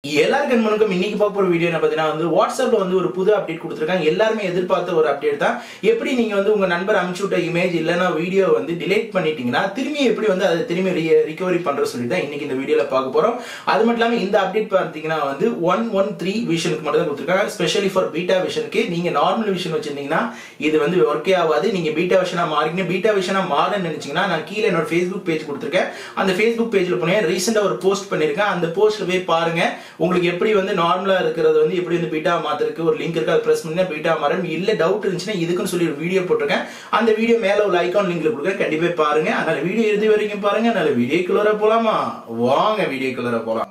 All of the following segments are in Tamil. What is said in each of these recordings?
எல்லாருக்கும் முன்னுக்கும் இன்னைக்கு பார்க்க ஒரு வீடியோ என்ன பார்த்தீங்கன்னா வந்து வாட்ஸ்அப்ல வந்து ஒரு புது அப்டேட் கொடுத்துருக்காங்க. எல்லாருமே எதிர்பார்த்த ஒரு அப்டேட் தான். எப்படி நீங்க வந்து உங்க நண்பர் அனுப்பிச்சு விட்ட இமேஜ் இல்லைன்னா வீடியோ வந்து டிலேட் பண்ணிட்டீங்கன்னா திரும்பி எப்படி வந்து அதை திரும்பி ரிகவரி பண்றது சொல்லி தான் இன்னைக்கு இந்த வீடியோல பார்க்க போறோம். அது மட்டும் இல்லாம இந்த அப்டேட் பார்த்தீங்கன்னா வந்து 1.13 விஷனுக்கு மட்டும் தான் கொடுத்துருக்காங்க. ஸ்பெஷலி ஃபார் பீட்டா விஷனுக்கு. நீங்க நார்மல் விஷன் வச்சிருந்தீங்கன்னா இது வந்து ஒர்க்கே ஆகாது. நீங்க பீட்டா விஷனா மாறிங்க. பீட்டா விஷனா மாறன்னு நினைச்சீங்கன்னா நான் கீழே என்னோட ஃபேஸ்புக் பேஜ் கொடுத்துருக்கேன். அந்த ஃபேஸ்புக் பேஜ்ல போனேன். ரீசெண்டா ஒரு போஸ்ட் பண்ணிருக்கேன். அந்த போஸ்ட்ல போய் பாருங்க. உங்களுக்கு எப்படி வந்து நார்மலா இருக்கிறது வந்து எப்படி வந்து பீட்டா மாத்திருக்கு ஒரு லிங்க் இருக்கு, அதை பிரஸ் பண்ணா பீட்டா மாறும். இல்ல டவுட் இருந்துச்சுன்னா இதுக்குன்னு சொல்லி ஒரு வீடியோ போட்டிருக்கேன். அந்த வீடியோ மேல உள்ள ஐகான் லிங்க்ல கொடுக்குறேன், கண்டிப்பா பாருங்க. அதனால வீடியோ இறுதி வரைக்கும் பாருங்க. அதனால வீடியோக்குள்ள போலாமா? வாங்க வீடியோக்குள்ள போலாம்.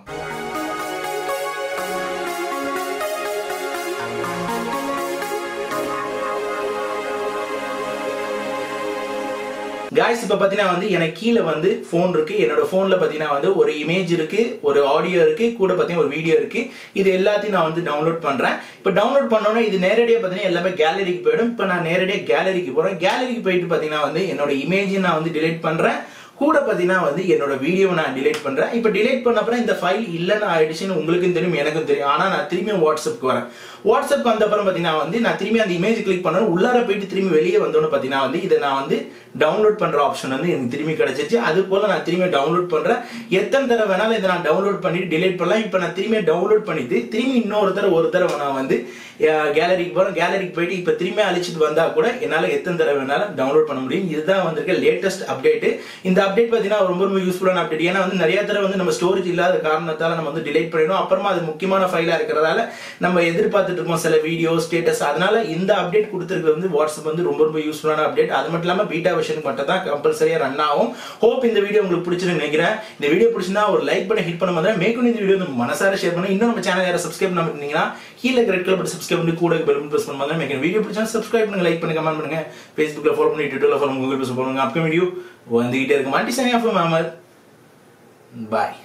गाइस இப்ப பாத்தீங்கன்னா வந்து எனக்கு கீழ வந்து ஃபோன் இருக்கு. என்னோட ஃபோன்ல பாத்தீங்கன்னா வந்து ஒரு இமேஜ் இருக்கு, ஒரு ஆடியோ இருக்கு, கூட பாத்தீங்கன்னா ஒரு வீடியோ இருக்கு. இது எல்லாத்தையும் நான் வந்து டவுன்லோட் பண்றேன். இப்ப டவுன்லோட் பண்ணோம்னா இது நேரடியா பாத்தீங்கன்னா எல்லாமே கேலரிக்கு போய்டும். இப்ப நான் நேரடியா கேலரிக்கு போறேன். கேலரிக்கு போயிட்டு பாத்தீங்கன்னா வந்து என்னோட இமேஜ் நான் வந்து டிலீட் பண்றேன். கூட பாத்தீங்கன்னா வந்து என்னோட வீடியோவை நான் டிலீட் பண்றேன். இப்ப டிலீட் பண்ண அப்புறம் இந்த ஃபைல் இல்லன்னு ஆயிடுச்சுன்னு உங்களுக்கும் தெரியும், எனக்கும் தெரியும். ஆனா நான் திரும்பி வாட்ஸ்அப்க்கு வரேன். வாட்ஸ்அப் வந்த அப்புறம் பாத்தீங்கன்னா வந்து நான் திரும்பி அந்த இமேஜ் கிளிக் பண்ணணும். உள்ளார போயிட்டு திரும்பி வெளியே வந்தோன்னு பாத்தீங்கன்னா வந்து இதை நான் வந்து டவுன்லோட் பண்ற ஆப்ஷன் வந்து எனக்கு திரும்பி கிடைச்சிச்சு. அது போல நான் திரும்பி டவுன்லோட் பண்றேன். எத்தனை தடவை வேணாலும் இதை நான் டவுன்லோட் பண்ணிட்டு டிலீட் பண்ணலாம். இப்ப நான் திரும்பி டவுன்லோட் பண்ணிட்டு திரும்பி இன்னொரு தடவை நான் வந்து கேலரிக்கு போறேன். கேலரிக்கு போயிட்டு இப்ப திரும்பி அழிச்சிட்டு வந்தா கூட என்னால எத்தனை தடவை வேணாலும் டவுன்லோட் பண்ண முடியும். இதுதான் வந்திருக்க லேட்டஸ்ட் அப்டேட். இந்த அப்டேட் பாத்தீங்கன்னா ரொம்ப ரொம்ப யூஸ்ஃபுல்லான அப்டேட். ஏன்னா வந்து நிறைய தடவை வந்து நம்ம ஸ்டோரேஜ் இல்லாத காரணத்தால நம்ம வந்து டிலீட் பண்ணிடும். அப்புறமா அது முக்கியமான ஃபைலா இருக்கிறதால நம்ம எதிர்பார்த்துட்டு இருக்கோம் சில வீடியோ ஸ்டேட்டஸ். அதனால இந்த அப்டேட் கொடுத்திருக்கிறது வந்து வாட்ஸ்அப் வந்து ரொம்ப ரொம்ப யூஸ்ஃபுல்லான அப்டேட். அது மட்டும் இல்லாம பீட்டா வெர்ஷனுக்கு மட்டும் தான் கம்பல்சரியா ரன் ஆகும். ஹோப் இந்த வீடியோ உங்களுக்கு பிடிச்சிருக்குன்னு நினைக்கிறேன். இந்த வீடியோ பிடிச்சிருந்தா ஒரு லைக் பண்ணி ஹிட் பண்ண மாதிரி மேற்கொண்டு இந்த வீடியோ மனசார ஷேர் பண்ணி இன்னும் நம்ம சேனல் யாரை சப்ஸ்கிரைப் பண்ண பண்ணிங்கன்னா கீழே ரெட் கலர் பட்டன் சப்ஸ்கிரைப் பண்ணி கூட பெல் பிரஸ் பண்ண மாதிரி மேற்கொண்டு வீடியோ பிடிச்சா சப்ஸ்கிரைப் பண்ணுங்க, லைக் பண்ணுங்க, கமெண்ட் பண்ணுங்க, Facebookல ஃபாலோ பண்ணி ட்விட்டர்ல ஃபாலோ பண்ணுங்க, கூகுள் ப்ளஸ் பண்ணுங்க. அப்கமிங் வீடியோ வந்துகிட்டே இருக்கு. மாட்டி signing off from Amar. Bye.